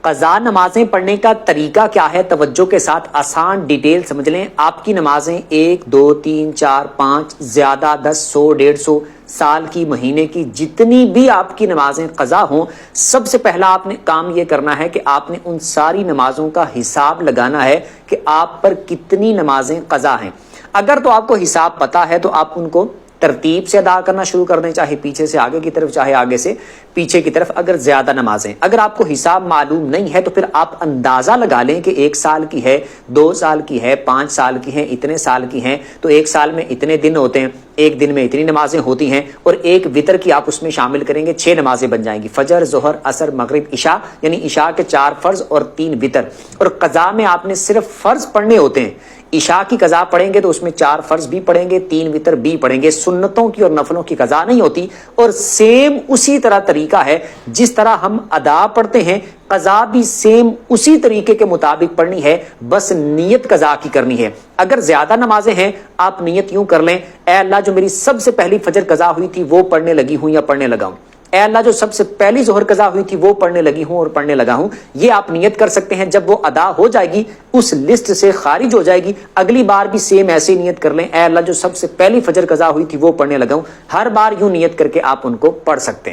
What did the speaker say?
قضا نمازیں پڑھنے کا طریقہ کیا ہے، توجہ کے ساتھ آسان ڈیٹیل سمجھ لیں۔ آپ کی نمازیں 1 2 3 4 5 زیادہ 10 100 150 سال کی، مہینے کی، جتنی بھی آپ کی نمازیں قضا ہوں، سب سے پہلا آپ نے کام یہ کرنا ہے کہ آپ نے ان ساری نمازوں کا حساب لگانا ہے کہ آپ پر کتنی نمازیں قضا ہیں۔ اگر تو آپ کو حساب پتا ہے تو آپ ان کو ترتیب سے ادا کرنا شروع کر دیں، چاہے پیچھے سے آگے کی طرف، چاہے آگے سے پیچھے کی طرف، اگر زیادہ نمازیں۔ اگر آپ کو حساب معلوم نہیں ہے تو پھر آپ اندازہ لگا لیں کہ 1 سال کی ہے، 2 سال کی ہے، 5 سال کی ہیں، اتنے سال کی ہیں، تو 1 سال میں اتنے دن ہوتے ہیں، ایک دن میں اتنی نمازیں ہوتی ہیں، اور ایک وتر کی آپ اس میں شامل کریں گے، 6 نمازیں بن جائیں گی، فجر، ظہر، عصر، مغرب، عشاء، یعنی عشاء کے 4 فرض اور 3 وتر۔ اور قضا میں آپ نے صرف فرض پڑھنے ہوتے ہیں۔ عشاء کی قضا پڑھیں گے تو اس میں 4 فرض بھی پڑھیں گے، 3 وتر بھی پڑھیں گے، سنتوں کی اور نفلوں کی قضا نہیں ہوتی۔ اور سیم اسی طرح طریقہ ہے جس طرح ہم ادا پڑھتے ہیں، قضا بھی سیم اسی طریقے کے مطابق پڑھنی ہے، بس نیت قضا کی کرنی ہے۔ اگر زیادہ نمازیں ہیں آپ نیت یوں کر لیں، اے اللہ جو میری سب سے پہلی فجر قضا ہوئی تھی وہ پڑھنے لگی ہوں یا پڑھنے لگا ہوں، اے اللہ جو سب سے پہلی ظہر قضا ہوئی تھی وہ پڑھنے لگی ہوں اور پڑھنے لگا ہوں، یہ آپ نیت کر سکتے ہیں۔ جب وہ ادا ہو جائے گی، اس لسٹ سے خارج ہو جائے گی، اگلی بار بھی سیم ایسے نیت کر لیں، اے اللہ جو سب سے پہلی فجر قضا ہوئی تھی وہ پڑھنے لگا ہوں۔ ہر بار یوں نیت کر کے آپ ان کو پڑھ سکتے ہیں۔